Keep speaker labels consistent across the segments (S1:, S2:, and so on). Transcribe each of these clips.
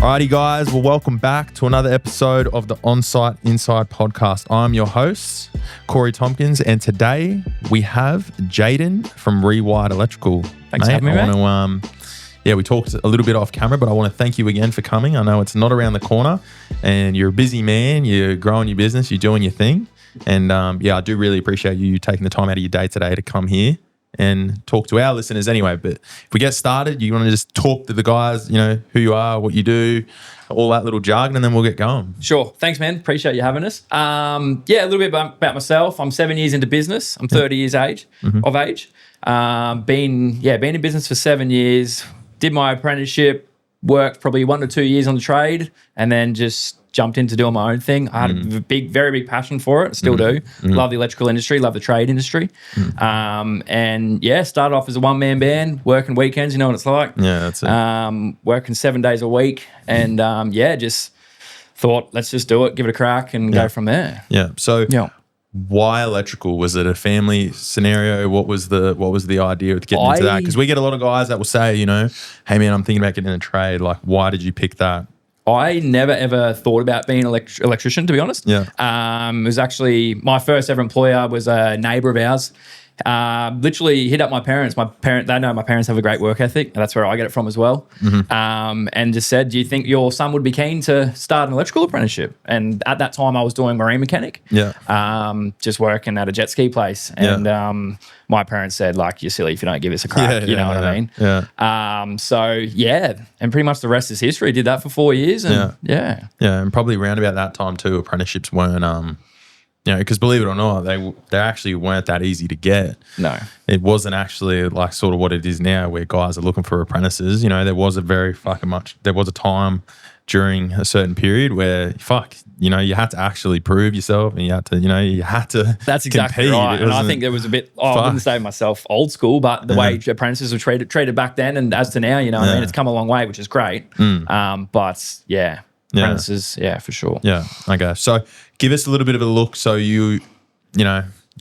S1: Alrighty, guys. Well, welcome back to another episode of the On-Site Inside podcast. I'm your host, Corey Tompkins, and today we have Jaden from Rewired Electrical.
S2: Thanks for having me, mate.
S1: We talked a little bit off camera, but I want to thank you again for coming. I know it's not around the corner, and you're a busy man. You're growing your business. You're doing your thing. And I do really appreciate you taking the time out of your day today to come here and talk to our listeners anyway. But if we get started, you want to just talk to the guys, you know, who you are, what you do, all that little jargon, and then we'll get going.
S2: Sure. Thanks, man. Appreciate you having us. A little bit about myself. I'm 7 years into business. I'm 30 years of age. Been in business for 7 years. Did my apprenticeship, worked probably 1 to 2 years on the trade, and then just jumped into doing my own thing. I had a very big passion for it. Still do. Love the electrical industry, love the trade industry. Started off as a one-man band, working weekends, you know what it's like.
S1: Yeah, that's it.
S2: Working 7 days a week. And just thought, let's just do it, give it a crack and go from there.
S1: Yeah. So why electrical? Was it a family scenario? What was the idea of getting into that? Because we get a lot of guys that will say, you know, hey man, I'm thinking about getting in a trade. Like, why did you pick that?
S2: I never ever thought about being an electrician, to be honest.
S1: Yeah.
S2: It was actually my first ever employer was a neighbour of ours. Literally hit up my parents. They know my parents have a great work ethic. And that's where I get it from as well. And just said, do you think your son would be keen to start an electrical apprenticeship? And at that time I was doing marine mechanic.
S1: Yeah.
S2: Just working at a jet ski place. And my parents said, like, you're silly if you don't give this a crack. You know what I mean?
S1: Yeah.
S2: And pretty much the rest is history. Did that for 4 years. And
S1: Yeah, and probably around about that time too, apprenticeships weren't because believe it or not, they actually weren't that easy to get.
S2: No.
S1: It wasn't actually like sort of what it is now where guys are looking for apprentices. You know, there was a time during a certain period where you had to actually prove yourself and you had to
S2: That's exactly
S1: compete.
S2: right. And I think there was a bit, I wouldn't say myself old school, but the way apprentices were treated back then and as to now, you know what I mean? It's come a long way, which is great. Apprentices, for sure.
S1: Yeah. Okay. So give us a little bit of a look. So you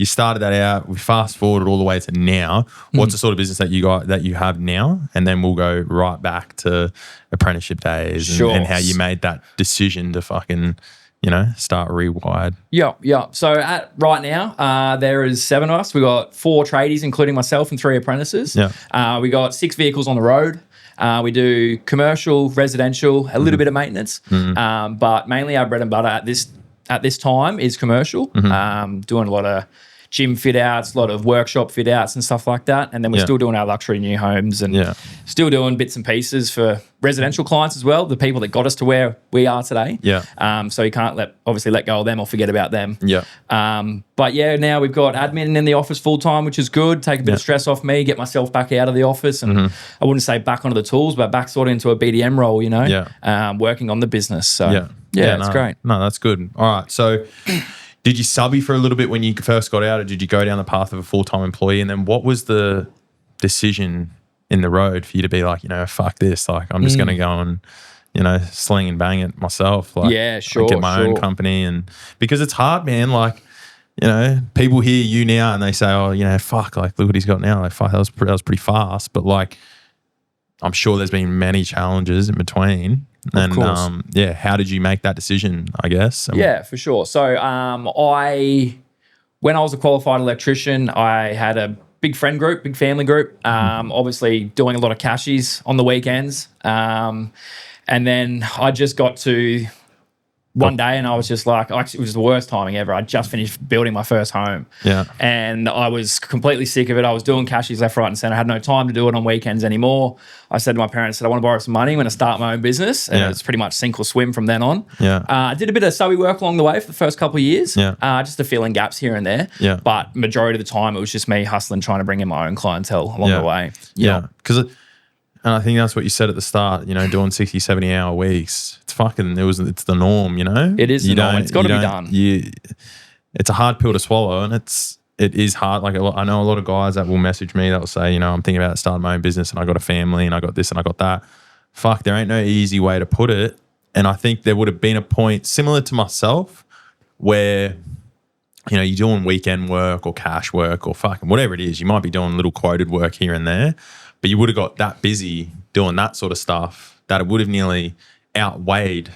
S1: started that out. We fast forwarded all the way to now. What's the sort of business that you have now? And then we'll go right back to apprenticeship days and how you made that decision to fucking, start Rewired.
S2: Yeah. So right now, there is 7 of us. We got 4 tradies, including myself, and 3 apprentices.
S1: Yeah.
S2: We got 6 vehicles on the road. We do commercial, residential, a little bit of maintenance, but mainly our bread and butter at this time is commercial. Doing a lot of gym fit outs, a lot of workshop fit outs and stuff like that. And then we're still doing our luxury new homes and still doing bits and pieces for residential clients as well, the people that got us to where we are today.
S1: Yeah.
S2: So you can't let go of them or forget about them.
S1: Yeah.
S2: Now we've got admin in the office full time, which is good. Take a bit of stress off me, get myself back out of the office and I wouldn't say back onto the tools, but back sort of into a BDM role, working on the business. So it's great.
S1: No, that's good. All right. So did you subby for a little bit when you first got out, or did you go down the path of a full-time employee? And then what was the decision in the road for you to be like, fuck this, like I'm just going to go and, sling and bang it myself. Like, get my own company. And because it's hard, man, like, people hear you now and they say, oh, fuck, like look what he's got now. Like, fuck, that was pretty fast. But like, I'm sure there's been many challenges in between. Of course. How did you make that decision, I guess?
S2: For sure. So when I was a qualified electrician, I had a big friend group, big family group, obviously doing a lot of cashies on the weekends. And then I just got to one day and I was just like, actually, it was the worst timing ever. I just finished building my first home.
S1: Yeah.
S2: And I was completely sick of it. I was doing cashies left, right and center. I had no time to do it on weekends anymore. I said to my parents, I want to borrow some money. I'm going to start my own business. And it's pretty much sink or swim from then on.
S1: Yeah.
S2: I did a bit of subby work along the way for the first couple of years.
S1: Yeah.
S2: Just to fill in gaps here and there.
S1: Yeah.
S2: But majority of the time, it was just me hustling, trying to bring in my own clientele along the way.
S1: Yeah. Because and I think that's what you said at the start, doing 60, 70 hour weeks. It's the norm,
S2: It is the norm. It's got to be done.
S1: It's a hard pill to swallow, and it is hard. Like I know a lot of guys that will message me that will say, I'm thinking about starting my own business and I got a family and I got this and I got that. Fuck, there ain't no easy way to put it. And I think there would have been a point similar to myself where, you're doing weekend work or cash work or fucking whatever it is. You might be doing little quoted work here and there, but you would have got that busy doing that sort of stuff that it would have nearly outweighed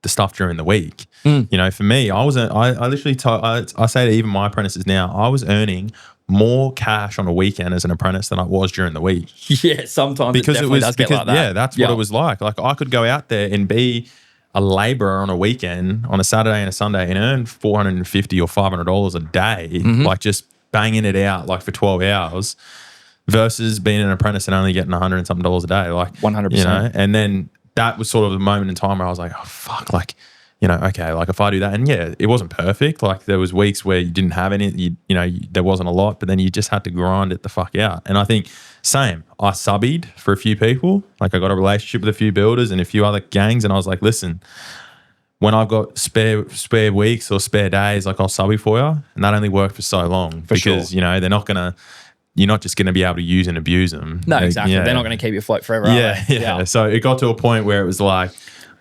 S1: the stuff during the week. You know, for me, I literally I say to even my apprentices now, I was earning more cash on a weekend as an apprentice than I was during the week.
S2: Yeah, sometimes
S1: Because
S2: it definitely does get like that.
S1: Yeah, that's what it was like. Like I could go out there and be a labourer on a weekend on a Saturday and a Sunday and earn $450 or $500 a day, like just banging it out like for 12 hours versus being an apprentice and only getting $100 and something a day. Like
S2: 100%.
S1: You know, and then that was sort of the moment in time where I was like, oh fuck, like, you know, okay, like if I do that, and yeah, it wasn't perfect. Like there was weeks where you didn't have any, you know, there wasn't a lot, but then you just had to grind it the fuck out. And I think same, I subbied for a few people. Like I got a relationship with a few builders and a few other gangs, and I was like, listen, when I've got spare weeks or spare days, like I'll subby for you, and that only worked for so long because you know you're not just going to be able to use and abuse them.
S2: No, exactly. They're not going to keep you afloat forever.
S1: Yeah. So it got to a point where it was like,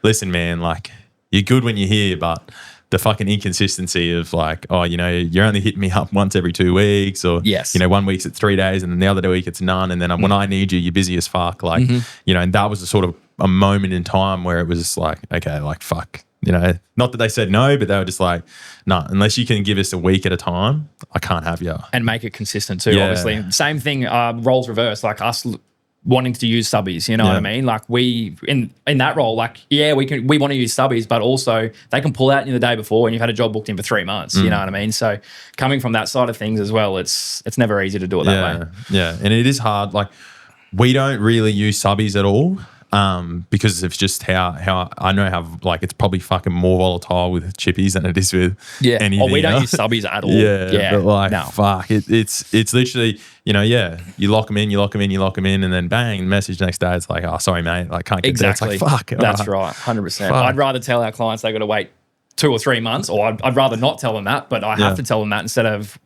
S1: listen, man, like you're good when you're here, but the fucking inconsistency of like, oh, you know, you're only hitting me up once every 2 weeks, or you know, 1 week it's 3 days, and then the other week it's none, and then when I need you, you're busy as fuck. Like, you know, and that was a sort of a moment in time where it was just like, okay, like fuck. You know, not that they said no, but they were just like, no, unless you can give us a week at a time, I can't have you.
S2: And make it consistent too, obviously. Same thing, roles reversed, like us wanting to use subbies, you know what I mean? Like we, in that role, like, yeah, we want to use subbies, but also they can pull out you the day before and you've had a job booked in for 3 months, you know what I mean? So coming from that side of things as well, it's never easy to do it that way.
S1: Yeah, and it is hard. Like we don't really use subbies at all. Because it's just how I know how like it's probably fucking more volatile with chippies than it is with anything.
S2: Oh, we don't use subbies at all.
S1: But like fuck, it's literally, you know, you lock them in, and then bang, message next day. It's like, oh, sorry, mate, like can't get there. It's like fuck.
S2: That's right, 100%. I'd rather tell our clients they got to wait 2 or 3 months, or I'd rather not tell them that, but I have to tell them that instead of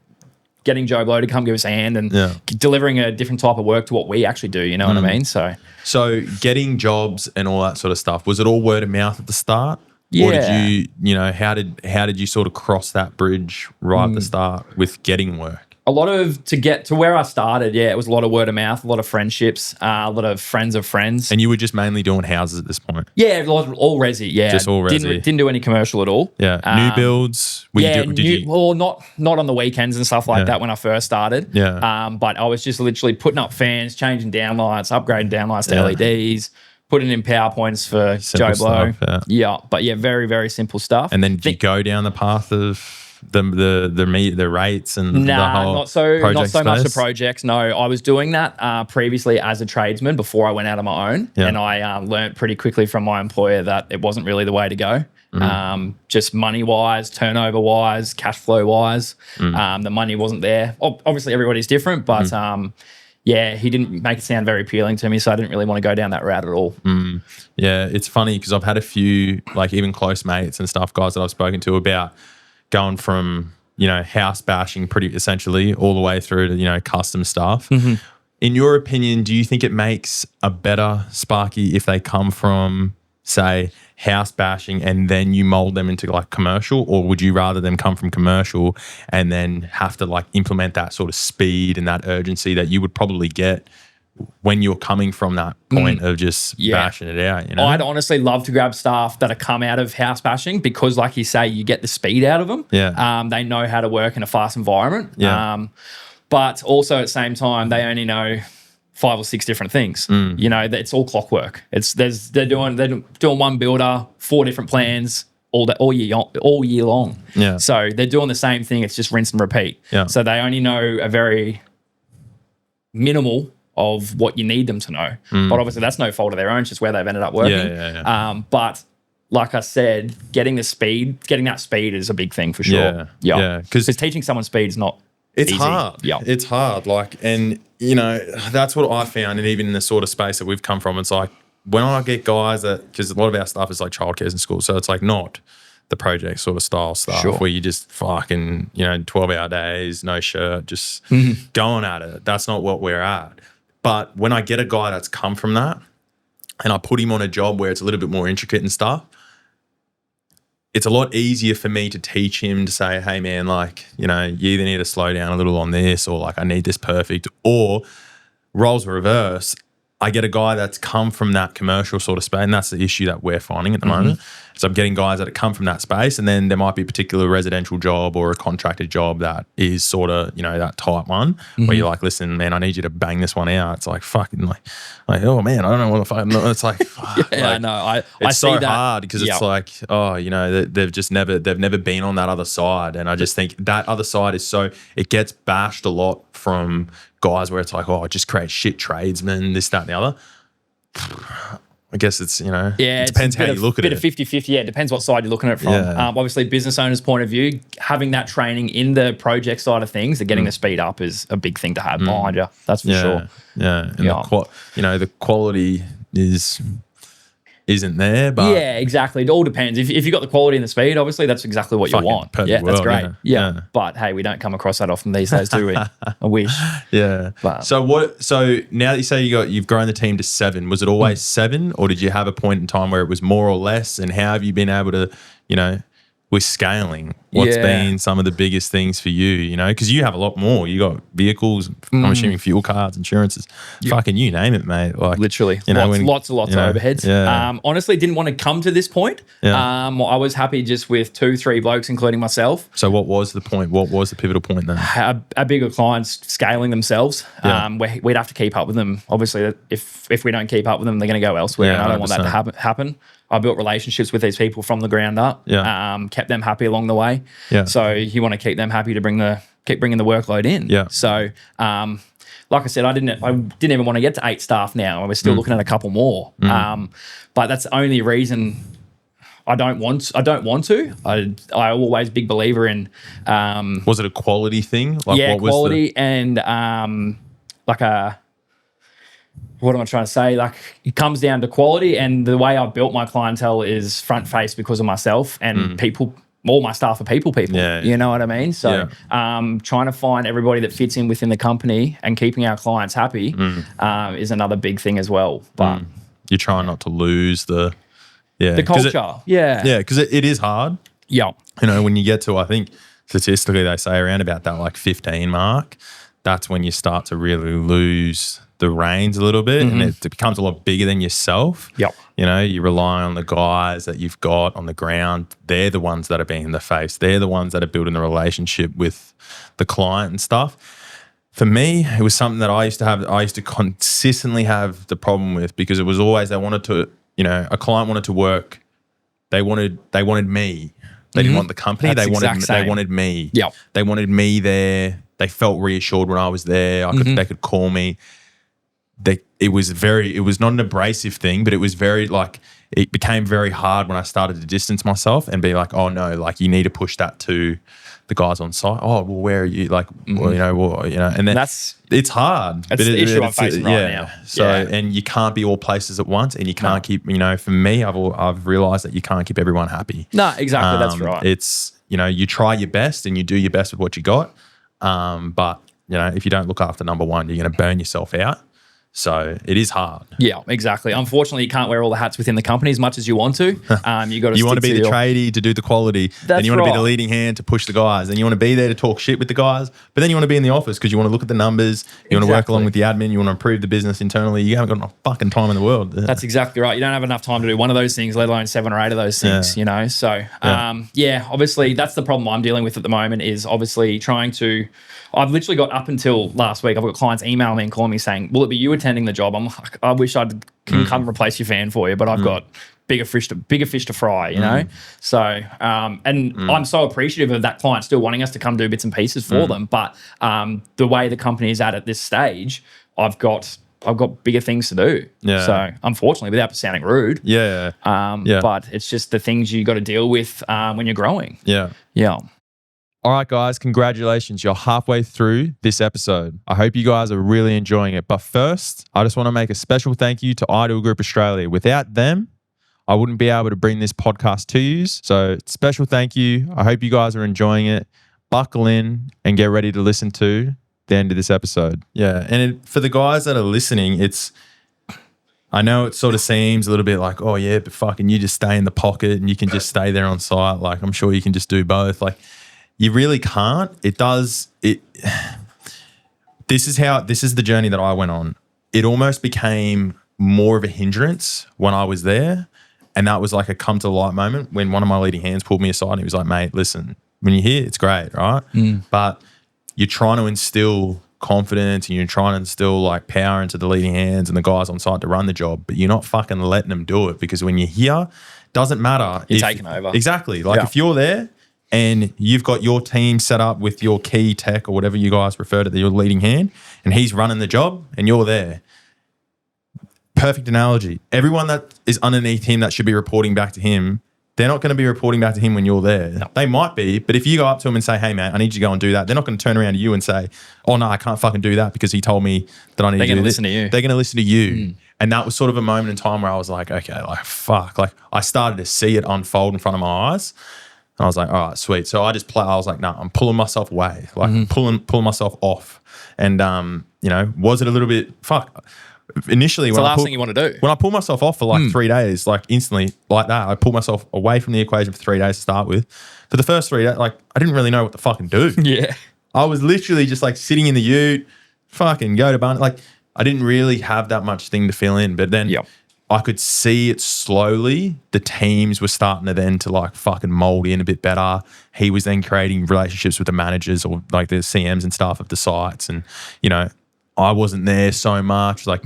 S2: getting Joe Blow to come give us a hand and delivering a different type of work to what we actually do. You know what I mean?
S1: So getting jobs and all that sort of stuff, was it all word of mouth at the start? Or did you know, how did you sort of cross that bridge right at the start with getting work?
S2: A lot of, to get to where I started, it was a lot of word of mouth, a lot of friendships, a lot of friends of friends.
S1: And you were just mainly doing houses at this point?
S2: Yeah, all resi,
S1: Just all resi.
S2: Didn't do any commercial at all.
S1: Yeah, new builds?
S2: Well, not on the weekends and stuff like that when I first started.
S1: Yeah.
S2: But I was just literally putting up fans, changing downlights, upgrading downlights to LEDs, putting in PowerPoints for
S1: Simple
S2: Joe Blow.
S1: Stuff,
S2: But very, very simple stuff.
S1: And then did you go down the path of the rates and the whole
S2: not so much the
S1: space?
S2: projects. No, I was doing that previously as a tradesman before I went out on my own, and I learned pretty quickly from my employer that it wasn't really the way to go. Just money wise, turnover wise, cash flow wise, the money wasn't there. Obviously, everybody's different, but he didn't make it sound very appealing to me, so I didn't really want to go down that route at all.
S1: Yeah, it's funny because I've had a few, like even close mates and stuff, guys that I've spoken to about going from, you know, house bashing pretty essentially all the way through to, you know, custom stuff. In your opinion, do you think it makes a better Sparky if they come from, say, house bashing and then you mold them into like commercial, or would you rather them come from commercial and then have to like implement that sort of speed and that urgency that you would probably get when you're coming from that point of just bashing it out, you know?
S2: I'd honestly love to grab staff that have come out of house bashing because, like you say, you get the speed out of them. They know how to work in a fast environment. But also at the same time, they only know 5 or 6 different things. You know, it's all clockwork. They're doing one builder, 4 different plans all year long. So they're doing the same thing. It's just rinse and repeat. So they only know a very minimal of what you need them to know. But obviously that's no fault of their own, it's just where they've ended up working. But like I said, getting that speed is a big thing for sure. Because teaching someone speed is not easy.
S1: Hard. It's hard. Like, and you know, that's what I found. And even in the sort of space that we've come from, it's like when I get guys that, because a lot of our stuff is like childcare in school. So it's like not the project sort of style stuff where you just fucking, you know, 12-hour days, no shirt, just going at it. That's not what we're at. But when I get a guy that's come from that and I put him on a job where it's a little bit more intricate and stuff, it's a lot easier for me to teach him to say, hey man, like, you know, you either need to slow down a little on this, or like I need this perfect, or roles reverse. I get a guy that's come from that commercial sort of space, and that's the issue that we're finding at the moment. So I'm getting guys that have come from that space, and then there might be a particular residential job or a contracted job that is sort of, you know, that type one where you're like, listen, man, I need you to bang this one out. It's like fucking like oh man, I don't know what the fuck. It's like, fuck,
S2: Yeah,
S1: like,
S2: no, I
S1: it's
S2: see
S1: so
S2: that.
S1: hard because
S2: Yeah.
S1: it's like, oh, you know, they've never been on that other side, and I just think that other side is so, it gets bashed a lot from guys where it's like, oh, just create shit tradesmen, this, that, and the other. I guess it's, you know,
S2: Yeah,
S1: it depends how you look at
S2: bit
S1: it.
S2: of 50-50. Yeah, it depends what side you're looking at it from.
S1: Yeah.
S2: Obviously, business owner's point of view, having that training in the project side of things and getting the speed up is a big thing to have behind you. That's for sure.
S1: Yeah, and
S2: Yeah.
S1: you know, the quality isn't there, but
S2: Yeah, exactly. It all depends. If you got the quality and the speed, obviously that's exactly what you
S1: Fucking
S2: want.
S1: perfect
S2: Yeah, that's
S1: world,
S2: great.
S1: yeah.
S2: Yeah. But hey, we don't come across that often these days, do we? I wish.
S1: yeah.
S2: Wow.
S1: So now that you say you've grown the team to 7, was it always 7, or did you have a point in time where it was more or less? And how have you been able to, you know, with scaling, what's
S2: Yeah.
S1: been some of the biggest things for you, you know, because you have a lot more. You got vehicles, I'm assuming fuel cards, insurances, fucking you name it, mate. Like
S2: Literally,
S1: you know,
S2: lots of
S1: you know,
S2: overheads.
S1: Yeah.
S2: Honestly, didn't want to come to this point.
S1: Yeah.
S2: I was happy just with 2-3 blokes, including myself.
S1: So what was the point? What was the pivotal point then?
S2: Our bigger clients scaling themselves.
S1: Yeah.
S2: We'd have to keep up with them. Obviously, if we don't keep up with them, they're going to go elsewhere.
S1: Yeah,
S2: and I don't want that to
S1: 100%.
S2: happen. I built relationships with these people from the ground up.
S1: Yeah.
S2: Kept them happy along the way.
S1: Yeah.
S2: So you want to keep them happy to keep bringing the workload in.
S1: Yeah.
S2: So like I said, I didn't even want to get to 8 staff now. We're still looking at a couple more. But that's the only reason I don't want to. I always big believer in
S1: Was it a quality thing? Like what was
S2: quality and what am I trying to say? Like it comes down to quality, and the way I've built my clientele is front face because of myself and people. All my staff are people.
S1: Yeah.
S2: You know what I mean? So trying to find everybody that fits in within the company and keeping our clients happy is another big thing as well. But
S1: you're trying not to lose the
S2: culture. Yeah.
S1: because it is hard.
S2: Yeah.
S1: You know, when you get to, I think statistically they say around about that like 15 mark, that's when you start to really lose the reins a little bit, and it becomes a lot bigger than yourself.
S2: Yep.
S1: You know, you rely on the guys that you've got on the ground. They're the ones that are being the face. They're the ones that are building the relationship with the client and stuff. For me, it was something that I used to consistently have the problem with, because it was always they wanted to, you know, a client wanted to work. They wanted me. They didn't want the company.
S2: That's
S1: They
S2: exact same.
S1: wanted me.
S2: Yep.
S1: They wanted me there. They felt reassured when I was there. They could call me. It was not an abrasive thing, but it was very like, it became very hard when I started to distance myself and be like, oh no, like you need to push that to the guys on site. Oh, well, where are you? Like, well, you know, and then it's hard.
S2: That's the issue I'm facing right now.
S1: So,
S2: Yeah.
S1: and you can't be all places at once, and you can't keep, you know, for me, I've realized that you can't keep everyone happy.
S2: No, exactly. That's right.
S1: It's, you know, you try your best and you do your best with what you got. But, you know, if you don't look after number one, you're going to burn yourself out. So it is hard.
S2: Yeah, exactly. Unfortunately, you can't wear all the hats within the company as much as you want to. You got to.
S1: You want to be the tradie to do the quality, and you want to be the leading hand to push the guys, and you want to be there to talk shit with the guys, but then you want to be in the office because you want to look at the numbers, you want to work along with the admin, you want to improve the business internally. You haven't got enough fucking time in the world.
S2: That's exactly right. You don't have enough time to do one of those things, let alone 7 or 8 of those things, you know? So, obviously that's the problem I'm dealing with at the moment, is obviously trying to, I've literally got up until last week, I've got clients email me and calling me saying, will it be you attending the job? I'm like, I wish I can come replace your fan for you, but I've got bigger fish to fry, you know? So, I'm so appreciative of that client still wanting us to come do bits and pieces for them. But the way the company is at this stage, I've got bigger things to do.
S1: Yeah.
S2: So unfortunately, without sounding rude,
S1: Yeah.
S2: but it's just the things you got to deal with when you're growing.
S1: Yeah.
S2: Yeah.
S1: All right, guys, congratulations. You're halfway through this episode. I hope you guys are really enjoying it. But first, I just want to make a special thank you to Ideal Group Australia. Without them, I wouldn't be able to bring this podcast to you. So special thank you. I hope you guys are enjoying it. Buckle in and get ready to listen to the end of this episode. Yeah, and for the guys that are listening, I know it sort of seems a little bit like, oh yeah, but fucking you just stay in the pocket and you can just stay there on site. Like, I'm sure you can just do both. Like, you really can't. This is the journey that I went on. it almost became more of a hindrance when I was there. And that was like a come to light moment when one of my leading hands pulled me aside and he was like, mate, listen, when you're here, it's great, right? But you're trying to instill confidence and you're trying to instill like power into the leading hands and the guys on site to run the job, but you're not fucking letting them do it, because when you're here, doesn't matter.
S2: You're taking over.
S1: Exactly. Like if you're there and you've got your team set up with your key tech or whatever you guys refer to your leading hand, and he's running the job and you're there. Perfect analogy. Everyone that is underneath him that should be reporting back to him, they're not going to be reporting back to him when you're there.
S2: No.
S1: They might be, but if you go up to him and say, hey, man, I need you to go and do that, they're not going to turn around to you and say, oh, no, I can't fucking do that because he told me that I need to do this.
S2: They're going to listen to you.
S1: They're going to listen to you. And that was sort of a moment in time where I was like, okay, like, fuck. Like, I started to see it unfold in front of my eyes. And I was like, all right, sweet. So I was like, no, I'm pulling myself away, like pulling myself off. And, was it a little bit, initially,
S2: It's the last thing you want to do.
S1: when I pulled myself off for like 3 days, like instantly like that, I pulled myself away from the equation for 3 days to start with. For the first 3 days, like I didn't really know what to fucking do.
S2: Yeah.
S1: I was literally just like sitting in the ute, fucking go to bun. Like I didn't really have that much thing to fill in. But then
S2: Yep.
S1: I could see it slowly. The teams were starting to then to like fucking mold in a bit better. He was then creating relationships with the managers or like the CMs and stuff of the sites. And, I wasn't there so much. Like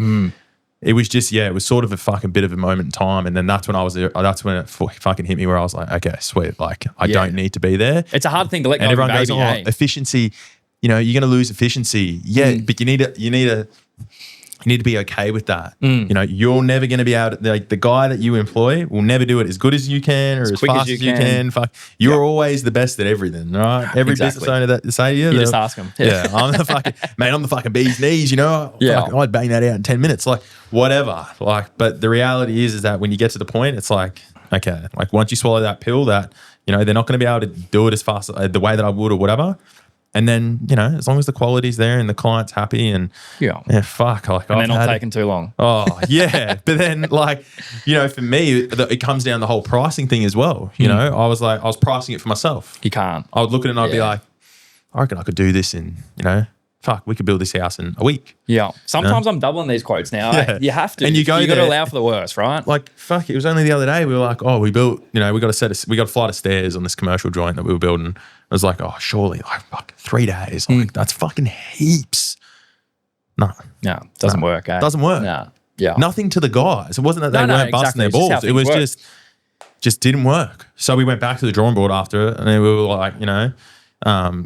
S1: it was just, it was sort of a fucking bit of a moment in time. And then that's when it fucking hit me where I was like, okay, sweet. Like I don't need to be there.
S2: It's a hard thing to let go
S1: And
S2: of,
S1: everyone
S2: baby,
S1: goes,
S2: hey?
S1: efficiency, you're going to lose efficiency. Yeah, but you need to be okay with that. You're never going to be able to, like the guy that you employ will never do it as good as you can or as
S2: quick
S1: fast as you can. You're always the best at everything, right? Every business owner that say to you,
S2: You just ask them.
S1: yeah, I'm the fucking bee's knees,
S2: Yeah.
S1: I'd bang that out in 10 minutes, like whatever. Like, but the reality is that when you get to the point, it's like, okay, like once you swallow that pill that, they're not going to be able to do it as fast, the way that I would or whatever. And then, as long as the quality's there and the client's happy and fuck. Like,
S2: And they're not taking too long.
S1: Oh, yeah. But then, like, for me, it comes down to the whole pricing thing as well. I was pricing it for myself.
S2: You can't.
S1: I would look at it and I'd be like, I reckon I could do this in, we could build this house in a week.
S2: Yeah. Sometimes I'm doubling these quotes now.
S1: Yeah.
S2: You have to.
S1: And you got
S2: to allow for the worst, right?
S1: Like, fuck, it was only the other day we were like, we built, we got a flight of stairs on this commercial joint that we were building. I was like, surely, like, fuck, 3 days. Like, that's fucking heaps. No.
S2: No, doesn't work, eh?
S1: Doesn't work.
S2: No. Yeah.
S1: Nothing to the guys. It wasn't that they weren't busting
S2: exactly.
S1: their
S2: It's just how
S1: balls. It
S2: things
S1: was
S2: work.
S1: just didn't work. So we went back to the drawing board after it, and then we were like,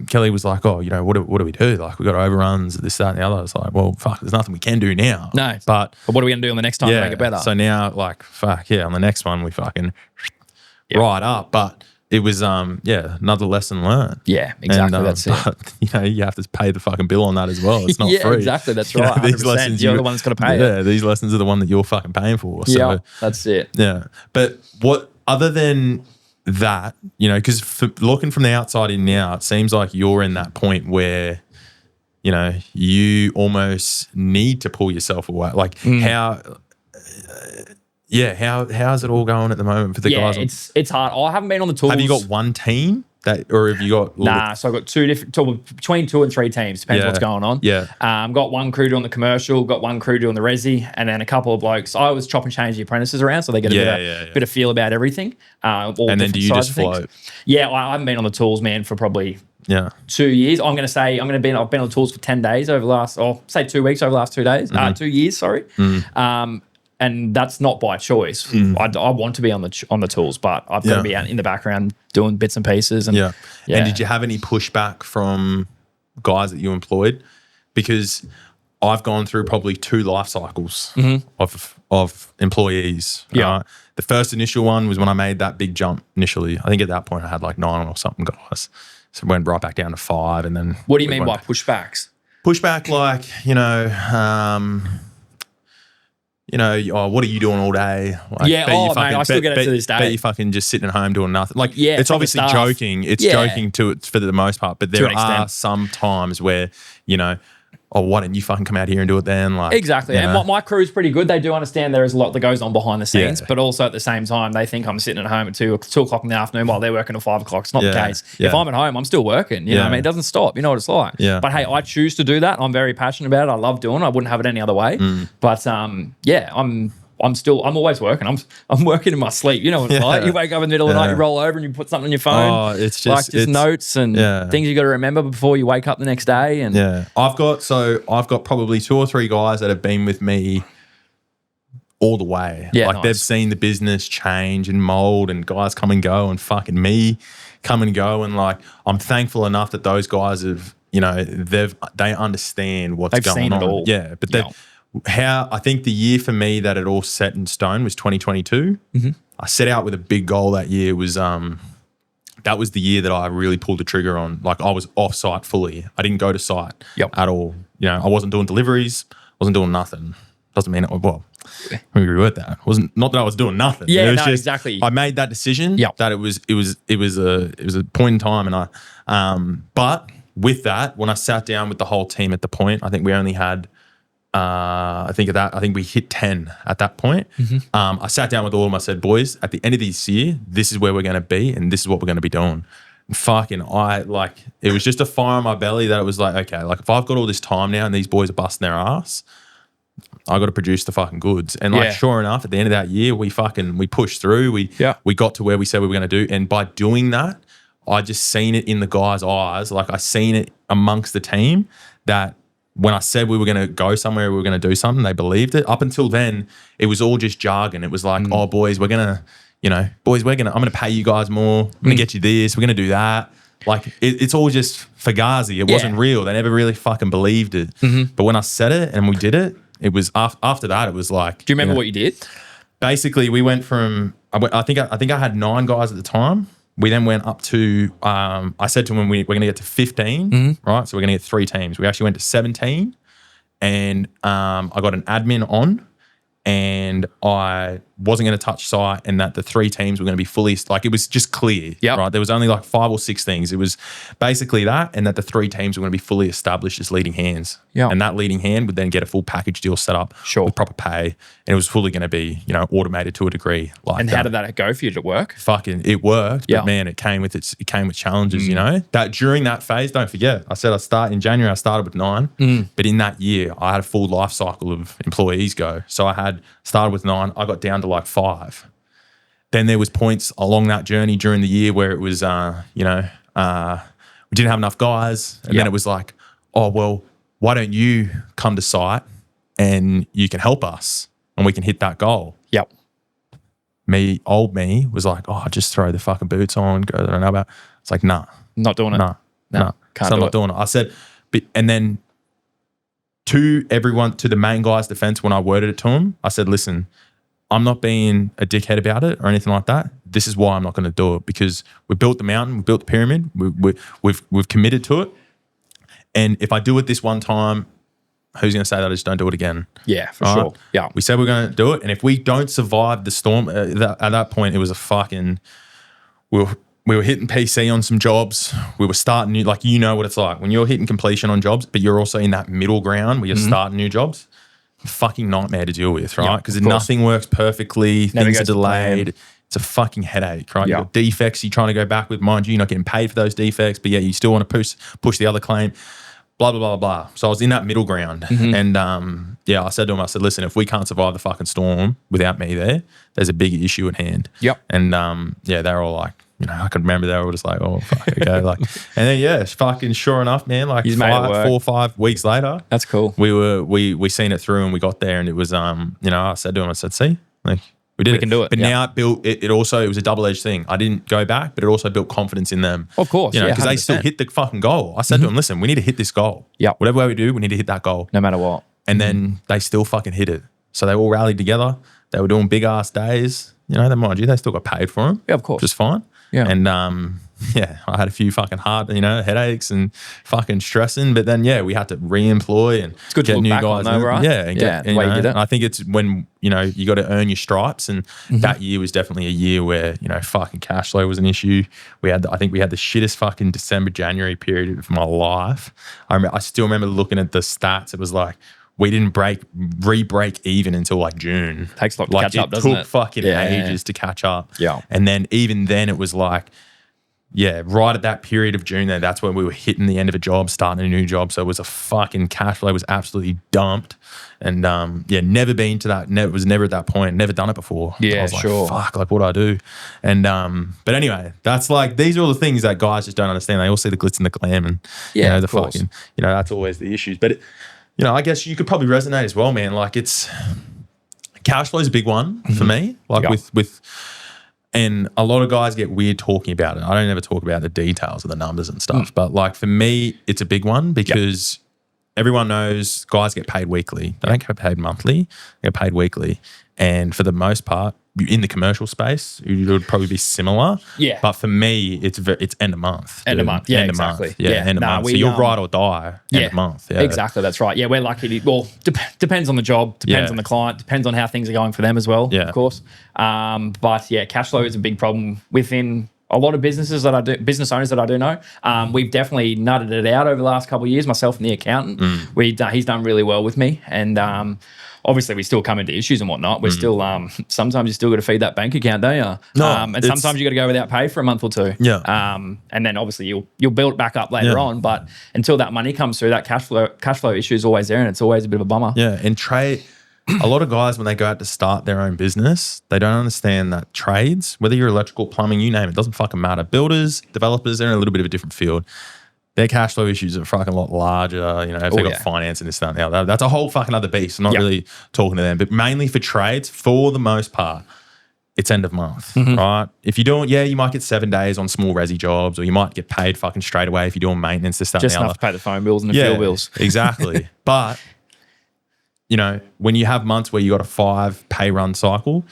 S1: Kelly was like, what do we do? Like, we got overruns, this, that, and the other. I was like, well, fuck, there's nothing we can do now.
S2: No.
S1: But
S2: what are we going to do on the next time to make it better?
S1: So now, like, fuck, on the next one, we fucking right up. But it was, another lesson learned.
S2: Yeah, exactly.
S1: And,
S2: that's it.
S1: But, you have to pay the fucking bill on that as well. It's not
S2: Yeah,
S1: free.
S2: exactly. That's right.
S1: These
S2: 100%.
S1: lessons,
S2: You're the one that's got to pay it.
S1: Yeah, these lessons are the one that you're fucking paying for. So,
S2: Yeah, that's it.
S1: yeah. But what, other than that, because looking from the outside in now, it seems like you're in that point where, you almost need to pull yourself away. Like how's it all going at the moment for the guys?
S2: It's hard. I haven't been on the tools.
S1: Have you got one team or have you got?
S2: Nah, so I've got between 2 and 3 teams. Depends what's going on.
S1: Yeah.
S2: Got one crew doing the commercial, got one crew doing the resi, and then a couple of blokes. I always chop and change the apprentices around so they get a bit of feel about everything.
S1: And then do you just float?
S2: Yeah, I haven't been on the tools, man, for probably 2 years. I've been on the tools for 10 days over the last, say 2 weeks over the last 2 days. 2 years, sorry. And that's not by choice. I want to be on the tools, but I've got to be out in the background doing bits and pieces. And
S1: And did you have any pushback from guys that you employed? Because I've gone through probably 2 life cycles of employees.
S2: Yeah.
S1: The first initial one was when I made that big jump initially. I think at that point I had like 9 or something guys. So went right back down to 5, and then.
S2: What do you mean by pushbacks?
S1: Pushback, like, what are you doing all day? Like,
S2: mate, I still get it to this day.
S1: Bet you fucking just sitting at home doing nothing. Like, it's
S2: from the
S1: obviously
S2: staff.
S1: joking. It's joking for the most part, but there
S2: an
S1: are
S2: extent.
S1: some times where, oh, why don't you fucking come out here and do it then? Like,
S2: Exactly.
S1: you
S2: And
S1: know?
S2: my crew's pretty good. They do understand there is a lot that goes on behind the scenes,
S1: Yeah.
S2: but also at the same time, they think I'm sitting at home at 2 o'clock in the afternoon while they're working at 5 o'clock. It's not the
S1: Yeah.
S2: case.
S1: Yeah.
S2: If I'm at home, I'm still working. You know what I
S1: Yeah.
S2: mean? It doesn't stop. You know what it's like.
S1: Yeah.
S2: But hey, I choose to do that. I'm very passionate about it. I love doing it. I wouldn't have it any other way.
S1: Mm.
S2: But yeah, I'm always working. I'm working in my sleep. You know what it's
S1: Yeah.
S2: like. You wake up in the middle of the night,
S1: Yeah.
S2: you roll over and you put something on your phone.
S1: Oh, it's just
S2: like
S1: it's,
S2: notes and
S1: yeah.
S2: things you got to remember before you wake up the next day. And
S1: Yeah, I've got probably 2 or 3 guys that have been with me all the way.
S2: Yeah,
S1: like
S2: nice.
S1: they've seen the business change and mold, and guys come and go, and fucking me come and go, and like I'm thankful enough that those guys have, you know, they understand what's
S2: They've
S1: going
S2: seen
S1: on.
S2: it all.
S1: Yeah, but
S2: Yeah.
S1: how I think the year for me that it all set in stone was 2022.
S2: Mm-hmm.
S1: I set out with a big goal that year. Was that was the year that I really pulled the trigger on. Like I was off site fully. I didn't go to site
S2: Yep.
S1: at all. You know, I wasn't doing deliveries. Wasn't doing nothing. Doesn't mean well. Let me reword that. It wasn't not that I was doing nothing.
S2: Yeah,
S1: it was
S2: no,
S1: just,
S2: exactly.
S1: I made that decision.
S2: Yep.
S1: That it was a point in time, and but with that, when I sat down with the whole team at the point, I think we only had. I think we hit 10 at that point. I sat down with all of them. I said, boys, at the end of this year, this is where we're going to be, and this is what we're going to be doing. And fucking, it was just a fire in my belly that it was like, okay, like if I've got all this time now and these boys are busting their ass, I got to produce the fucking goods. And like,
S2: Yeah.
S1: sure enough, at the end of that year, we pushed through. We got to where we said we were going to do. And by doing that, I just seen it in the guys' eyes. Like I seen it amongst the team that when I said we were going to go somewhere, we were going to do something, they believed it. Up until then, it was all just jargon. It was like, oh, boys, I'm going to pay you guys more. I'm going to get you this. We're going to do that. Like it's all just fugazi. It wasn't real. They never really fucking believed it. But when I said it and we did it, it was after that, it was like.
S2: Do you remember what you did?
S1: Basically, we went from, I think I had 9 guys at the time. We then went up to, I said to them, we're going to get to 15, right? So we're going to get 3 teams. We actually went to 17, and I got an admin on, and I wasn't going to touch site, and that the 3 teams were going to be fully, like it was just clear,
S2: Yep.
S1: right? There was only like 5 or 6 things. It was basically that, and that the 3 teams were going to be fully established as leading hands.
S2: Yep.
S1: And that leading hand would then get a full package deal set up
S2: Sure.
S1: with proper pay, and it was fully going to be, you know, automated to a degree. Like
S2: And
S1: that.
S2: how did that go for you? Did it work?
S1: Fucking it worked,
S2: Yeah.
S1: but man, it came with challenges, you know. That during that phase, don't forget, I said in January I started with 9, but in that year I had a full life cycle of employees go. So I had started with 9, I got down to like 5. Then there was points along that journey during the year where it was we didn't have enough guys, and then it was like, oh well, why don't you come to site and you can help us and we can hit that goal.
S2: Yep.
S1: Old me was like, oh, just throw the fucking boots on, go there and about. It's like, nah,
S2: Not doing it.
S1: nah.
S2: Can't
S1: So I'm
S2: do
S1: not
S2: it.
S1: doing it. I said, and then to the main guy's defense, when I worded it to him, I said, listen, I'm not being a dickhead about it or anything like that. This is why I'm not going to do it, because we built the mountain, we built the pyramid, we've committed to it. And if I do it this one time, who's going to say that I just don't do it again?
S2: Yeah, for
S1: Right?
S2: sure. Yeah.
S1: We said we're going to do it, and if we don't survive the storm, at that point, it was a fucking. We were hitting PC on some jobs. We were starting new, like you know what it's like when you're hitting completion on jobs, but you're also in that middle ground where you're starting new jobs. Fucking nightmare to deal with, right? Because
S2: of course.
S1: nothing works perfectly.
S2: Never
S1: Things are
S2: goes to plan.
S1: delayed. It's a fucking headache, right?
S2: Yeah.
S1: You've got defects you're trying to go back with. Mind you, you're not getting paid for those defects, but yeah, you still want to push the other claim. Blah, blah, blah, blah. So I was in that middle ground. And I said to him, I said, listen, if we can't survive the fucking storm without me there, there's a big issue at hand.
S2: Yep.
S1: And they're all like, you know, I could remember they were all just like, oh, fuck, okay. Like, and then, fucking sure enough, man, like
S2: He's made it work.
S1: 4 or 5 weeks later,
S2: That's cool.
S1: we seen it through and we got there, and it was, I said to him, I said, see, like, we did
S2: We can do it,
S1: But
S2: yeah.
S1: now it built, it also, it was a double-edged thing. I didn't go back, but it also built confidence in them.
S2: Of course,
S1: You know,
S2: yeah,
S1: because they still
S2: 100%.
S1: hit the fucking goal. I said to them, listen, we need to hit this goal.
S2: Yep.
S1: Whatever way we do, we need to hit that goal.
S2: No matter what.
S1: And then they still fucking hit it. So they all rallied together. They were doing big ass days. You know, mind you, they still got paid for them.
S2: Yeah, of course.
S1: Just fine.
S2: Yeah.
S1: And yeah, I had a few fucking headaches and fucking stressing. But then, yeah, we had to re-employ and
S2: It's good to
S1: get
S2: look
S1: new
S2: back
S1: guys.
S2: on though, right?
S1: Yeah, and
S2: Yeah,
S1: get,
S2: the way you did it.
S1: and I think it's when, you got to earn your stripes. And that year was definitely a year where, fucking cash flow was an issue. I think we had the shittest fucking December, January period of my life. I still remember looking at the stats. It was like, we didn't re-break even until like June.
S2: Takes a lot to catch up, doesn't it?
S1: It took fucking ages to catch up.
S2: Yeah.
S1: And then even then it was like, yeah, right at that period of June there, that's when we were hitting the end of a job, starting a new job. So it was a fucking cash flow was absolutely dumped. And never been to that. Was never at that point. Never done it before.
S2: Yeah,
S1: I was like,
S2: sure.
S1: fuck, like what do I do? And but anyway, that's like these are all the things that guys just don't understand. They all see the glitz and the glam, and the
S2: course.
S1: fucking that's always the issues. But I guess you could probably resonate as well, man. Like cash flow is a big one for me. Like with. And a lot of guys get weird talking about it. I don't ever talk about the details of the numbers and stuff. But like for me, it's a big one because everyone knows guys get paid weekly. They don't get paid monthly. They get paid weekly. And for the most part, in the commercial space, it would probably be similar.
S2: Yeah.
S1: But for me, it's end of month.
S2: End of month. Yeah, exactly.
S1: Yeah, end of month. So you'll ride or die end of month. Yeah.
S2: Exactly. That's right. Yeah, we're lucky. Depends on the job, depends on the client, depends on how things are going for them as well, of course. But yeah, cash flow is a big problem within a lot of business owners that I do know. We've definitely nutted it out over the last couple of years, myself and the accountant. He's done really well with me. And obviously we still come into issues and whatnot. We're still, sometimes you still got to feed that bank account, don't you?
S1: No,
S2: and sometimes you got to go without pay for a month or two.
S1: Yeah.
S2: And then obviously you'll build it back up later on. But until that money comes through, that cash flow issue is always there, and it's always a bit of a bummer.
S1: Yeah. And trade, a lot of guys, when they go out to start their own business, they don't understand that trades, whether you're electrical, plumbing, you name it, doesn't fucking matter. Builders, developers, they're in a little bit of a different field. Their cash flow issues are fucking a lot larger, if they've got finance and this, that, and the other. That's a whole fucking other beast. I'm not really talking to them. But mainly for trades, for the most part, it's end of month, right? If you're doing, you might get 7 days on small resi jobs, or you might get paid fucking straight away if you're doing maintenance, this, that,
S2: Just
S1: and the
S2: enough
S1: other.
S2: to pay the phone bills and the fuel bills.
S1: Exactly. But, when you have months where you got a 5 pay run cycle,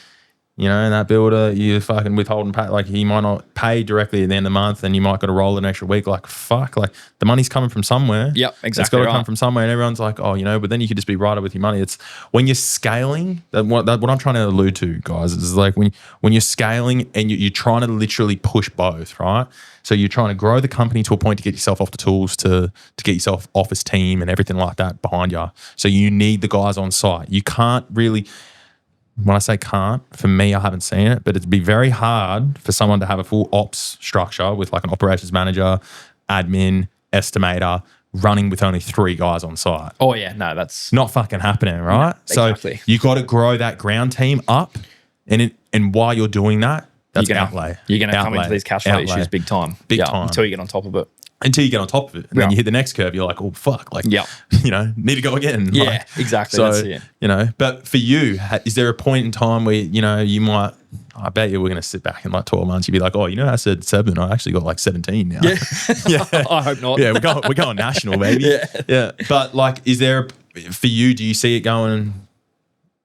S1: and that builder, you fucking withholding pay, like he might not pay directly at the end of the month, and you might got to roll an extra week. Like, fuck, like the money's coming from somewhere.
S2: Yep, exactly.
S1: It's got to come from somewhere, and everyone's like, but then you could just be righted with your money. It's when you're scaling, what I'm trying to allude to, guys, is like when you're scaling and you're trying to literally push both, right? So you're trying to grow the company to a point to get yourself off the tools, to get yourself office team and everything like that behind you. So you need the guys on site. You can't really. When I say can't, for me, I haven't seen it, but it'd be very hard for someone to have a full ops structure with like an operations manager, admin, estimator, running with only 3 guys on site.
S2: Oh yeah, no, that's
S1: Not fucking happening, right?
S2: exactly.
S1: So you got to grow that ground team up, and while you're doing that, that's outlay.
S2: You're going to come into these cash flow issues big time.
S1: Big time.
S2: Until you get on top of it.
S1: Until you get on top of it. And then you hit the next curve, you're like, oh, fuck. Like, need to go again.
S2: Yeah,
S1: like,
S2: exactly.
S1: So,
S2: that's it.
S1: But for you, is there a point in time where, you might, I bet you we're going to sit back in like 12 months, you'd be like, oh, I said 7, I actually got like 17 now.
S2: Yeah. I hope not.
S1: Yeah, we're going national, baby. Yeah. But like, for you, do you see it going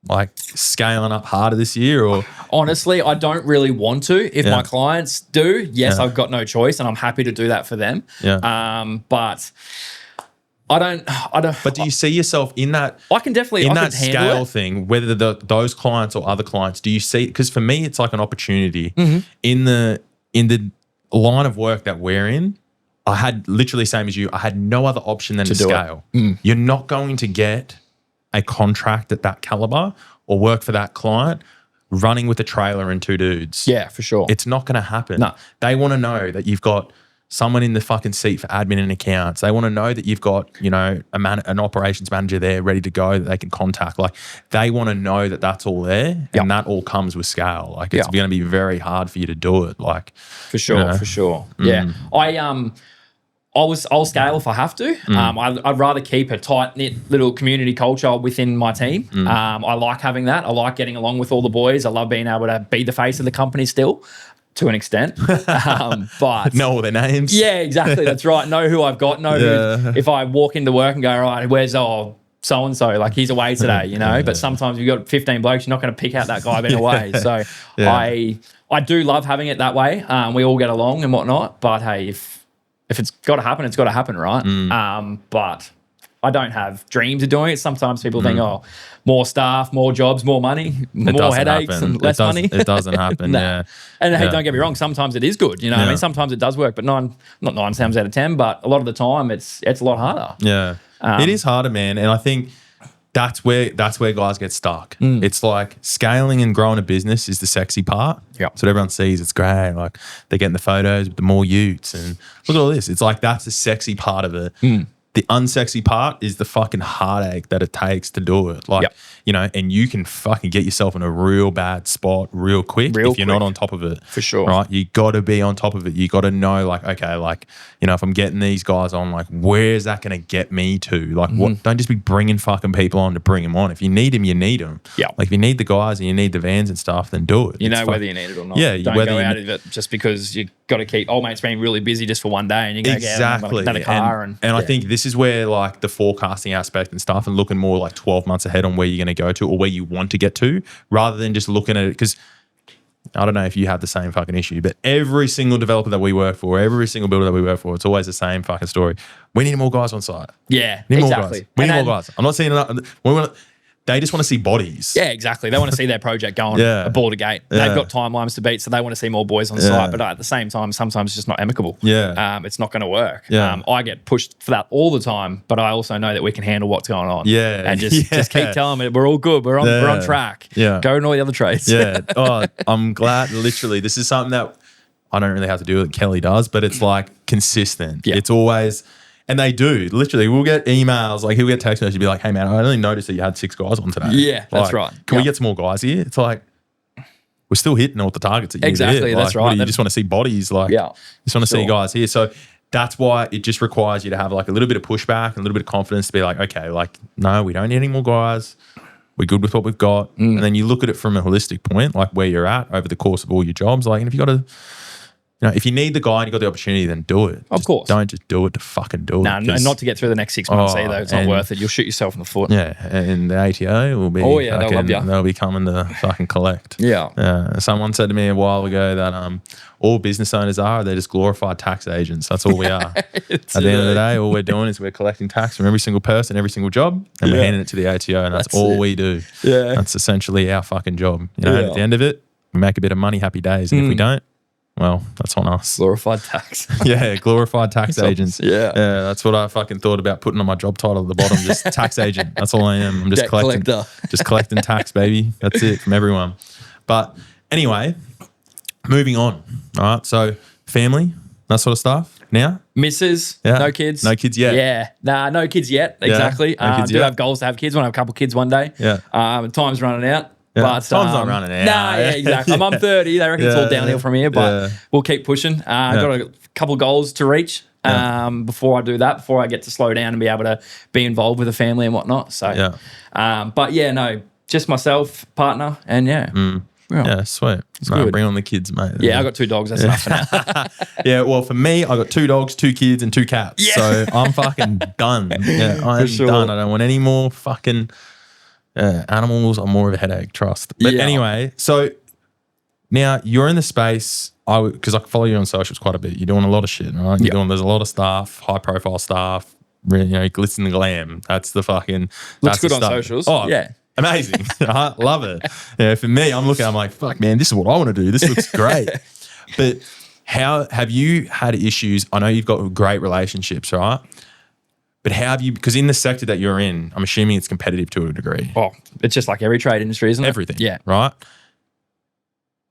S1: like scaling up harder this year, or?
S2: Honestly, I don't really want to. If my clients do, yes, I've got no choice, and I'm happy to do that for them.
S1: Yeah.
S2: But I don't.
S1: But do you see yourself in that?
S2: I can definitely
S1: in
S2: I
S1: that
S2: can handle
S1: scale
S2: it.
S1: thing. Whether those clients or other clients, do you see? Because for me, it's like an opportunity in the line of work that we're in. I had literally same as you. I had no other option than to scale. You're not going to get a contract at that caliber or work for that client running with a trailer and 2 dudes.
S2: Yeah, for sure.
S1: It's not going to happen.
S2: No.
S1: They want to know that you've got someone in the fucking seat for admin and accounts. They want to know that you've got, an operations manager there ready to go that they can contact. Like, they want to know that that's all there, and that all comes with scale. Like, it's going to be very hard for you to do it. Like,
S2: for sure, for sure. Yeah. I'll scale if I have to. I'd rather keep a tight-knit little community culture within my team. I like having that. I like getting along with all the boys. I love being able to be the face of the company still, to an extent. But
S1: know all their names.
S2: Yeah, exactly. That's right. Know who I've got. Know who. If I walk into work and go, right, where's so and so, like he's away today, you know. But sometimes you've got 15 blokes, you're not going to pick out that guy being away. So I do love having it that way. We all get along and whatnot. But hey, if it's got to happen, it's got to happen, right? But I don't have dreams of doing it. Sometimes people think, oh, more staff, more jobs, more money, more headaches, and less money.
S1: It doesn't happen. Yeah.
S2: And hey, don't get me wrong. Sometimes it is good. You know, I mean, sometimes it does work, but not 9 times out of 10. But a lot of the time, it's a lot harder.
S1: Yeah, it is harder, man. And I think that's where guys get stuck. It's like scaling and growing a business is the sexy part.
S2: Yeah.
S1: So everyone sees it's great. Like they're getting the photos with the more utes and look at all this. It's like that's the sexy part of it. The unsexy part is the fucking heartache that it takes to do it. Like, you know, and you can fucking get yourself in a real bad spot real quick if you're not on top of it.
S2: For sure.
S1: Right? You got to be on top of it. You got to know, like, okay, like, you know, if I'm getting these guys on, like, where's that going to get me to? Like, what? Don't just be bringing fucking people on to bring them on. If you need them, you need them.
S2: Yeah.
S1: Like, if you need the guys and you need the vans and stuff, then do it.
S2: You know whether you need it or not.
S1: Yeah.
S2: Don't go out of it just because you got to keep old mate's being really busy just for one day and you go get a car. And
S1: I think this is where, like, the forecasting aspect and stuff and looking more like 12 months ahead on where you're going to go to or where you want to get to rather than just looking at it. Because I don't know if you have the same fucking issue, but every single developer that we work for, every single builder that we work for, it's always the same fucking story. We need more guys on site.
S2: Yeah,
S1: We need
S2: exactly.
S1: more guys. We need more guys. I'm not saying that. They just want to see bodies.
S2: Yeah, exactly. They want to see their project going a ball to gate.
S1: Yeah.
S2: They've got timelines to beat, so they want to see more boys on site. But at the same time, sometimes it's just not amicable.
S1: Yeah.
S2: It's not going to work.
S1: Yeah.
S2: I get pushed for that all the time, but I also know that we can handle what's going on.
S1: Yeah.
S2: And just keep telling me we're all good. We're on track.
S1: Yeah.
S2: Go and all the other trades.
S1: Yeah. Oh, I'm glad. Literally, this is something that I don't really have to do it. Kelly does, but it's like consistent.
S2: Yeah.
S1: It's always. And they do. Literally, we'll get emails, like he'll get text messages, be like, hey man, I only noticed that you had 6 guys on today.
S2: Yeah, that's
S1: Like,
S2: right.
S1: Can we get some more guys here? It's like, we're still hitting all the targets that you
S2: Exactly,
S1: hit.
S2: that's
S1: Like,
S2: right.
S1: You just want to see bodies. Like, you just want to see guys here. So that's why it just requires you to have like a little bit of pushback and a little bit of confidence to be like, okay, like, no, we don't need any more guys. We're good with what we've got. And then you look at it from a holistic point, like where you're at over the course of all your jobs. Like, and if you got to, you know, if you need the guy and you got the opportunity, then do it.
S2: Of course.
S1: Don't just do it to fucking do it.
S2: No, not to get through the next 6 months either. It's not worth it. You'll shoot yourself in the foot.
S1: Yeah, and the ATO will be.
S2: Oh, yeah, they'll love ya.
S1: They'll be coming to fucking collect.
S2: Yeah.
S1: Someone said to me a while ago that all business owners they're just glorified tax agents. That's all we are. At the end of the day, all we're doing is we're collecting tax from every single person, every single job, and we're handing it to the ATO, and that's all we do.
S2: Yeah.
S1: That's essentially our fucking job. You know, at the end of it, we make a bit of money, happy days, and if we don't, well, that's on us.
S2: Glorified tax.
S1: Yeah, glorified tax agents.
S2: Yeah.
S1: That's what I fucking thought about putting on my job title at the bottom, just tax agent. That's all I am. I'm just
S2: Debt
S1: collecting,
S2: collector.
S1: just collecting tax, baby. That's it from everyone. But anyway, moving on. All right, so family, that sort of stuff. Now,
S2: Misses, no kids.
S1: No kids yet.
S2: Yeah. Nah, no kids yet. Exactly.
S1: no kids
S2: do
S1: yet.
S2: have goals to have kids. Want to have a couple kids one day.
S1: Yeah.
S2: Time's running out.
S1: Yeah.
S2: But
S1: Time's not running out.
S2: Nah, yeah, exactly. I'm 30. They reckon it's all downhill from here, but we'll keep pushing. Got a couple goals to reach before I do that, before I get to slow down and be able to be involved with the family and whatnot. So, but yeah, no, just myself, partner, and
S1: Yeah, sweet.
S2: good.
S1: Bring on the kids, mate.
S2: Yeah, I got 2 dogs. That's enough for now.
S1: Yeah, well, for me, I got 2 dogs, 2 kids, and 2 cats.
S2: Yeah.
S1: So I'm fucking done. Yeah, I'm
S2: sure.
S1: done. I don't want any more fucking animals. I'm more of a headache, trust. But anyway, so now you're in the space. Because I follow you on socials quite a bit. You're doing a lot of shit, right? There's a lot of stuff, high profile stuff. You know, glitz and glam. That's the fucking.
S2: Looks
S1: that's the
S2: good on
S1: stuff.
S2: socials.
S1: Oh,
S2: Yeah.
S1: amazing. I love it. Yeah, for me, I'm like, fuck, man, this is what I want to do. This looks great. But how have you had issues? I know you've got great relationships, right? But how have you, because in the sector that you're in, I'm assuming it's competitive to a degree.
S2: Oh, it's just like every trade industry, isn't it?
S1: Everything.
S2: Yeah.
S1: Right?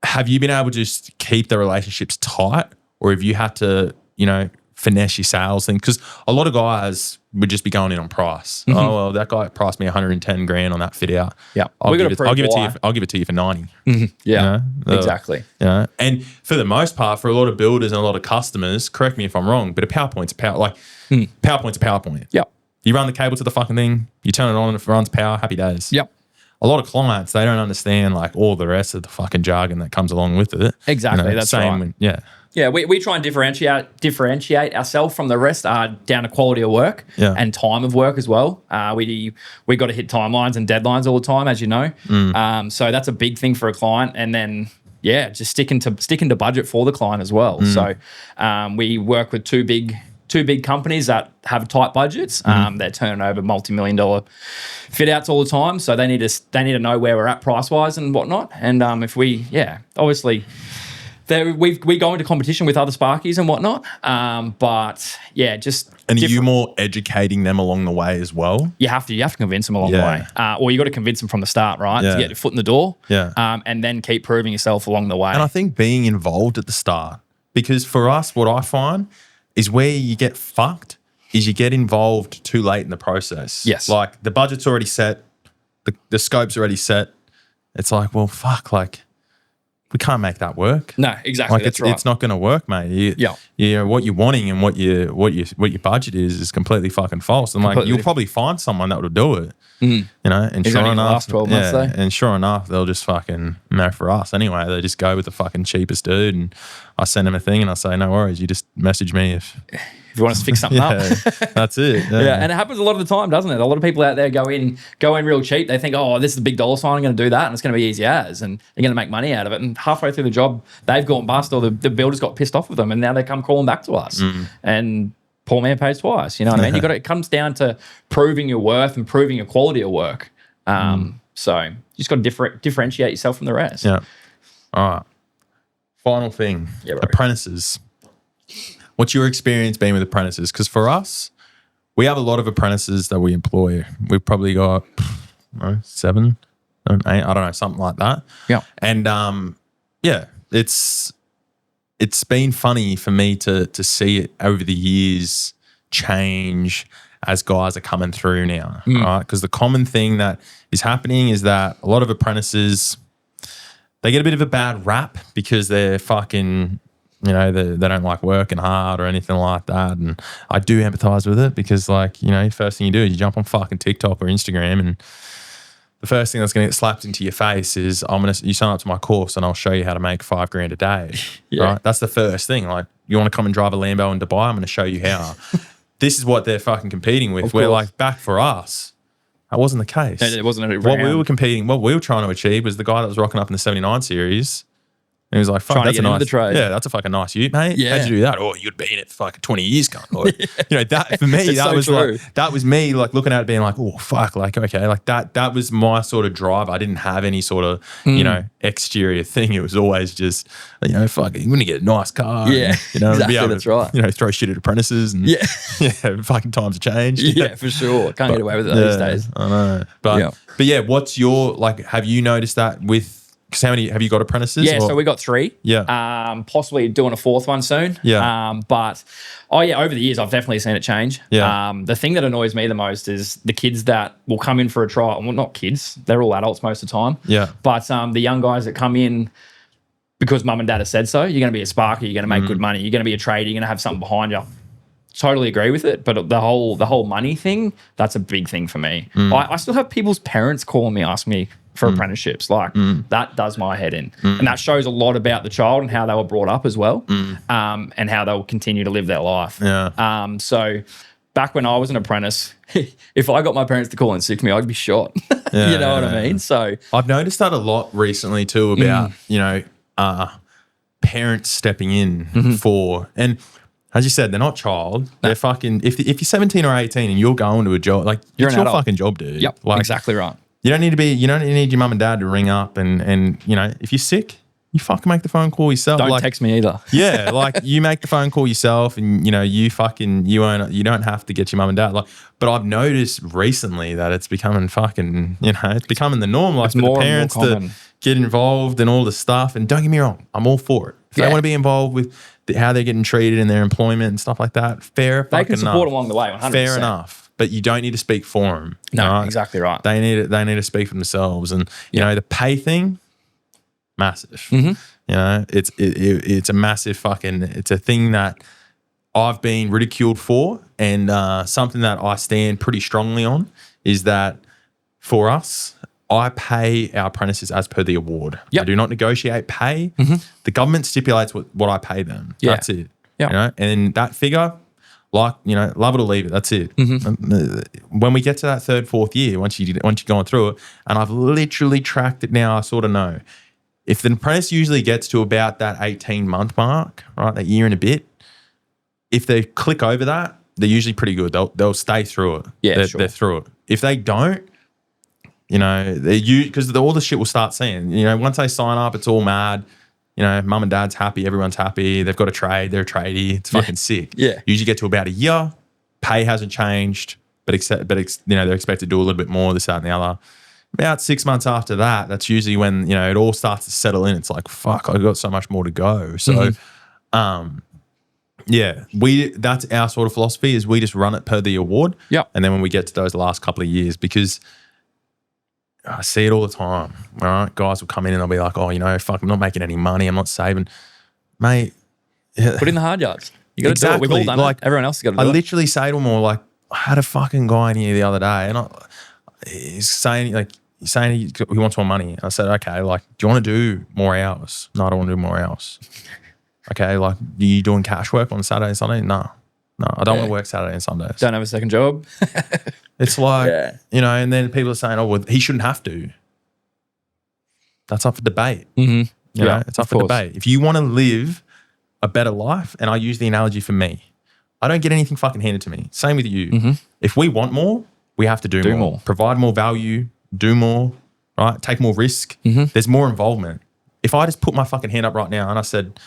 S1: Have you been able to just keep the relationships tight, or have you had to, you know, finesse your sales thing? Because a lot of guys would just be going in on price. Oh, well, that guy priced me 110 grand on that fit out.
S2: Yeah.
S1: I'll give it to you. I'll give it to you for 90.
S2: Yeah.
S1: You know?
S2: Exactly.
S1: Yeah. And for the most part, for a lot of builders and a lot of customers, correct me if I'm wrong, but a PowerPoint's a PowerPoint's a PowerPoint.
S2: Yep.
S1: You run the cable to the fucking thing, you turn it on, and if it runs power, happy days.
S2: Yep.
S1: A lot of clients, they don't understand like all the rest of the fucking jargon that comes along with it.
S2: Exactly, that's right.
S1: Yeah.
S2: Yeah, we try and differentiate ourselves from the rest down to quality of work and time of work as well. We got to hit timelines and deadlines all the time, as you know. So that's a big thing for a client. And then just sticking to budget for the client as well. So we work with two big companies that have tight budgets. They're turning over multi-million-dollar fit outs all the time. So they need to know where we're at price wise and whatnot. And if we obviously. We go into competition with other Sparkies and whatnot, but just.
S1: And are you more educating them along the way as well?
S2: You have to convince them along the way, or you got to convince them from the start, right? To get your foot in the door, and then keep proving yourself along the way.
S1: And I think being involved at the start, because for us, what I find is where you get fucked is you get involved too late in the process.
S2: Yes,
S1: like the budget's already set, the scope's already set. It's like, well, fuck, like. We can't make that work.
S2: No, exactly. That's right.
S1: It's not going to work, mate. You know, what you're wanting and what your budget is completely fucking false. And like, you'll probably find someone that will do it. You know, and sure enough,
S2: last 12 months, though.
S1: And sure enough, they'll just fucking for us anyway. They just go with the fucking cheapest dude, and I send them a thing, and I say, no worries, you just message me if
S2: you want us to fix something up.
S1: That's it.
S2: And it happens a lot of the time, doesn't it? A lot of people out there go in real cheap. They think, oh, this is a big dollar sign. I'm going to do that, and it's going to be easy as, and they're going to make money out of it. And halfway through the job, they've gone bust, or the builder's got pissed off with them, and now they come crawling back to us. And poor man pays twice. You know what I mean? It comes down to proving your worth and proving your quality of work. So you just got to differentiate yourself from the rest.
S1: Yeah. All right. Final thing. Apprentices. What's your experience been with apprentices? Because for us, we have a lot of apprentices that we employ. We've probably got 7, 8, I don't know, something like that.
S2: Yeah.
S1: And it's been funny for me to see it over the years change as guys are coming through now, right? Because the common thing that is happening is that a lot of apprentices, they get a bit of a bad rap because they're fucking, you know, they don't like working hard or anything like that. And I do empathize with it because, like, you know, first thing you do is you jump on fucking TikTok or Instagram, and the first thing that's going to get slapped into your face is you sign up to my course and I'll show you how to make $5,000 a day. Right? That's the first thing. Like, you want to come and drive a Lambo in Dubai? I'm going to show you how. This is what they're fucking competing with. We're like, back for us, that wasn't the case.
S2: It wasn't
S1: what we were competing, what we were trying to achieve was the guy that was rocking up in the 79 series. And he was like, fuck, that's a nice, that's a fucking nice ute, mate.
S2: Yeah.
S1: How'd you do that? Oh, you'd been in it for fucking 20 years, cunt. Like, you know, that for me, that was me like looking at it being like, oh, fuck, like, okay, like that was my sort of drive. I didn't have any sort of, you know, exterior thing. It was always just, you know, fuck, you're going to get a nice car.
S2: Yeah,
S1: and, you know,
S2: exactly,
S1: be able
S2: that's
S1: to,
S2: right.
S1: you know, throw shit at apprentices and fucking times have changed.
S2: Yeah, for sure. Can't get away with it these days.
S1: I know. But yeah, what's your, like, have you noticed that with, because how many have you got apprentices?
S2: Yeah, so we got 3.
S1: Yeah.
S2: Possibly doing a 4th one soon.
S1: Yeah.
S2: But over the years, I've definitely seen it change.
S1: Yeah.
S2: The thing that annoys me the most is the kids that will come in for a trial. Well, not kids; they're all adults most of the time.
S1: Yeah.
S2: But the young guys that come in because mum and dad have said so. You're going to be a sparker. You're going to make good money. You're going to be a trader. You're going to have something behind you. Totally agree with it, but the whole money thing, that's a big thing for me. I still have people's parents calling me, ask me for apprenticeships. Like, that does my head in. And that shows a lot about the child and how they were brought up as well, and how they'll continue to live their life.
S1: Yeah.
S2: So back when I was an apprentice, if I got my parents to call in sick to me, I'd be shot. You know what I mean? So
S1: I've noticed that a lot recently too about, you know, parents stepping in for, and as you said, they're not child. They're fucking, if you're 17 or 18 and you're going to a job, like,
S2: You're
S1: it's
S2: an
S1: your
S2: adult.
S1: fucking job, dude.
S2: Yep,
S1: like,
S2: exactly right.
S1: You don't need your mum and dad to ring up and you know, if you're sick, you fucking make the phone call yourself.
S2: Don't text me either.
S1: Yeah, like, you make the phone call yourself, and you know, you don't have to get your mum and dad. Like, but I've noticed recently that it's becoming fucking, you know, it's becoming the norm. Like, for the parents to get involved in all the stuff. And don't get me wrong, I'm all for it. If they want to be involved with how they're getting treated in their employment and stuff like that, fair fucking enough.
S2: They can support along the way, 100%.
S1: Fair enough. But you don't need to speak for them.
S2: No,
S1: right?
S2: exactly right.
S1: They need to speak for themselves. And you know, the pay thing, massive. You know, it's a massive it's a thing that I've been ridiculed for, and something that I stand pretty strongly on is that for us, I pay our apprentices as per the award.
S2: Yep.
S1: I do not negotiate pay. The government stipulates what I pay them.
S2: Yeah.
S1: That's it.
S2: Yeah.
S1: You know, and that figure, like, you know, love it or leave it. That's it. When we get to that third, fourth year, once you're going through it, and I've literally tracked it now, I sort of know. If the apprentice usually gets to about that 18-month mark, right, that year and a bit, if they click over that, they're usually pretty good. They'll stay through it.
S2: Yeah,
S1: They're through it. If they don't, you know, because all the shit will start seeing. You know, once they sign up, it's all mad. You know, mum and dad's happy, everyone's happy. They've got a trade, they're a tradie. It's fucking sick.
S2: Yeah.
S1: Usually get to about a year, pay hasn't changed, but you know, they're expected to do a little bit more, this, that, and the other. About 6 months after that, that's usually when, you know, it all starts to settle in. It's like, fuck, I've got so much more to go. So, yeah, that's our sort of philosophy is we just run it per the award.
S2: Yep.
S1: And then when we get to those last couple of years, because I see it all the time, all right? Guys will come in and they'll be like, oh, you know, fuck, I'm not making any money. I'm not saving. Mate.
S2: Put in the hard yards. You got to do it. We've all done it. Everyone else has got to do
S1: I
S2: it.
S1: literally say to them all, like, I had a fucking guy in here the other day and he's saying he wants more money. I said, okay, like, do you want to do more hours? No, I don't want to do more hours. Okay, like, are you doing cash work on Saturday and Sunday? No, I don't want to work Saturday and Sundays.
S2: Don't have a second job.
S1: It's like, you know, and then people are saying, oh, well, he shouldn't have to. That's up for debate. You know, it's up for debate. If you want to live a better life, and I use the analogy for me, I don't get anything fucking handed to me. Same with you. If we want more, we have to do more. Provide more value, do more, right? Take more risk. There's more involvement. If I just put my fucking hand up right now and I said,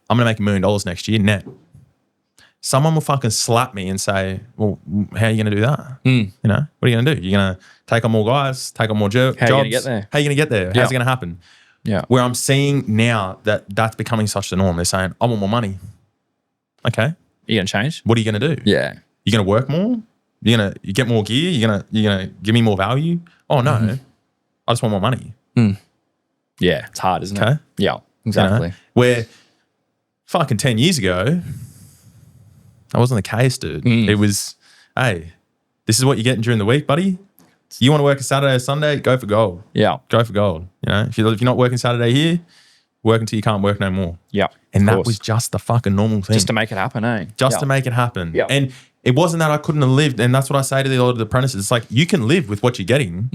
S1: I'm going to make $1 million next year net, someone will fucking slap me and say, well, how are you going to do that? You know, what are you going to do? You're going to take on more guys, take on more jobs? How are you going to get there? How are you going to get there? How's it going to happen?
S2: Yeah.
S1: Where I'm seeing now that's becoming such the norm. They're saying, I want more money. Okay.
S2: You going to change?
S1: What are you going to do?
S2: Yeah.
S1: You're going to work more? You get more gear? You're gonna give me more value? Oh, no. I just want more money.
S2: Yeah. It's hard, isn't it? Yeah, exactly.
S1: You know? Where fucking 10 years ago, that wasn't the case, dude. It was, hey, this is what you're getting during the week, buddy. You want to work a Saturday or Sunday? Go for gold. Yeah. Go for gold. You know, if you're not working Saturday here, work until you can't work no more.
S2: Yeah.
S1: And that was just the fucking normal thing.
S2: Just to make it happen, eh?
S1: Just to make it happen.
S2: Yeah.
S1: And it wasn't that I couldn't have lived. And that's what I say to a lot of the apprentices. It's like, you can live with what you're getting,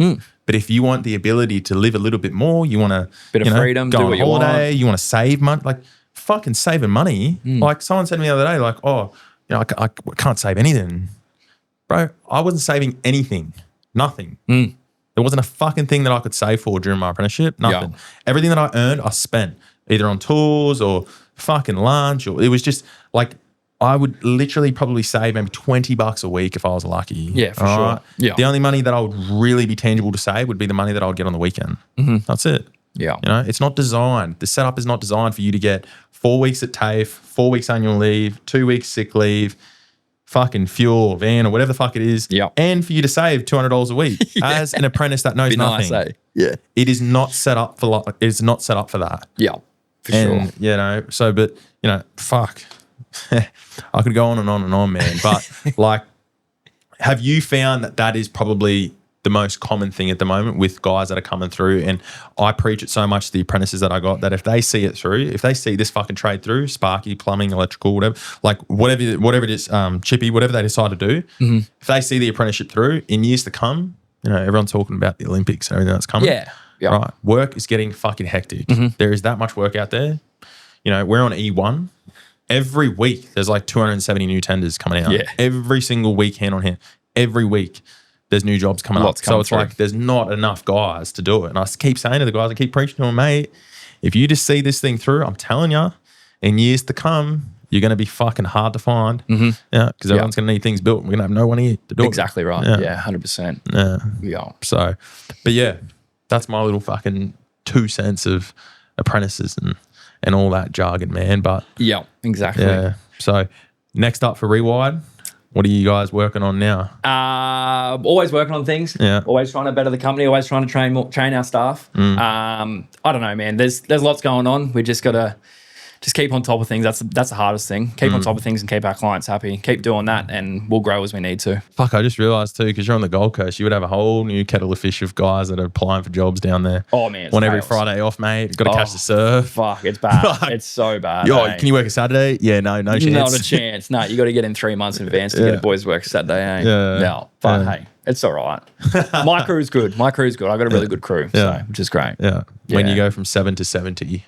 S1: but if you want the ability to live a little bit more, you want to
S2: bit of freedom,
S1: go
S2: do
S1: on
S2: what
S1: holiday,
S2: you
S1: you want to save money, like fucking saving money. Like someone said to me the other day, like, oh, you know, I can't save anything. Bro, I wasn't saving anything. Nothing. There wasn't a fucking thing that I could save for during my apprenticeship. Nothing. Everything that I earned, I spent either on tours or fucking lunch, or it was just like, I would literally probably save maybe $20 a week if I was lucky.
S2: Yeah, for sure. Yeah.
S1: The only money that I would really be tangible to save would be the money that I would get on the weekend. That's it.
S2: Yeah.
S1: You know, it's not designed. The setup is not designed for you to get 4 weeks at TAFE, 4 weeks annual leave, 2 weeks sick leave, fucking fuel, van, or whatever the fuck it is.
S2: Yeah.
S1: And for you to save $200 a week as an apprentice that knows nothing.
S2: Nice, eh? Yeah.
S1: It is not set up for that.
S2: Yeah. For sure.
S1: You know, so, but, you know, fuck. I could go on and on and on, man. But like, have you found that is probably the most common thing at the moment with guys that are coming through? And I preach it so much to the apprentices that I got, that if they see it through, if they see this fucking trade through, sparky, plumbing, electrical, whatever, like whatever it is, chippy, whatever they decide to do, if they see the apprenticeship through in years to come, you know, everyone's talking about the Olympics and everything that's coming.
S2: Yeah.
S1: Right. Work is getting fucking hectic. There is that much work out there. You know, we're on E1. Every week, there's like 270 new tenders coming out.
S2: Yeah.
S1: Every single week, hand on hand. Every week, there's new jobs coming up. So it's like there's not enough guys to do it. And I keep saying to the guys, I keep preaching to them, mate, if you just see this thing through, I'm telling you, in years to come, you're going to be fucking hard to find. Yeah, because everyone's going to need things built. We're going to have no one here to do it.
S2: Exactly right. Yeah, 100%.
S1: Yeah. So, but yeah, that's my little fucking 2 cents of apprentices and all that jargon, man. But
S2: yeah, exactly.
S1: Yeah. So next up for Rewired, what are you guys working on now?
S2: Always working on things.
S1: Yeah.
S2: Always trying to better the company. Always trying to train our staff. I don't know, man. There's lots going on. We just got to just keep on top of things. That's the hardest thing. Keep on top of things and keep our clients happy. Keep doing that, and we'll grow as we need to.
S1: Fuck, I just realised too, because you're on the Gold Coast, you would have a whole new kettle of fish of guys that are applying for jobs down there.
S2: Oh man, it's
S1: Want every
S2: chaos.
S1: Friday off, mate. Got to catch the surf.
S2: Fuck, it's bad. It's so bad.
S1: Yo,
S2: eh?
S1: can you work a Saturday? Yeah, no chance.
S2: Not a chance. No, you got to get in 3 months in advance to get a boys' work Saturday. Eh?
S1: Yeah.
S2: No, but hey, it's all right. My crew's good. I got a really good crew,
S1: Yeah.
S2: so, which is great.
S1: Yeah. When
S2: Yeah.
S1: you go from 7 to 70.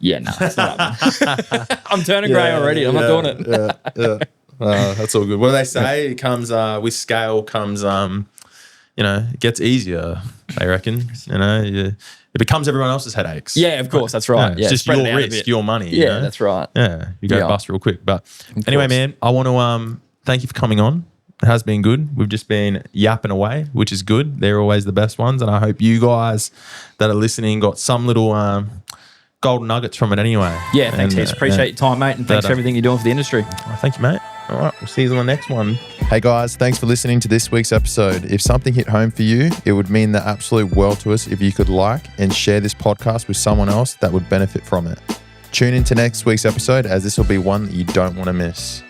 S2: Yeah, no, it's not happening. I'm turning grey already. I'm not doing it.
S1: Yeah. That's all good. What do they say? It comes with scale comes, it gets easier, they reckon. It becomes everyone else's headaches.
S2: Yeah, of course, that's right.
S1: It's
S2: Yeah,
S1: just
S2: spread it
S1: your
S2: out a
S1: risk,
S2: bit.
S1: your money.
S2: Yeah, that's right.
S1: Yeah, you go
S2: Yeah.
S1: bust real quick. But anyway,
S2: course.
S1: man, I want to thank you for coming on. It has been good. We've just been yapping away, which is good. They're always the best ones. And I hope you guys that are listening got some little golden nuggets from it anyway.
S2: Yeah, thanks, heaps. Appreciate your time, mate, and thanks for everything you're doing for the industry.
S1: Thank you, mate. All right, we'll see you on the next one.
S3: Hey guys, thanks for listening to this week's episode. If something hit home for you, it would mean the absolute world to us if you could like and share this podcast with someone else that would benefit from it. Tune in to next week's episode, as this will be one that you don't want to miss.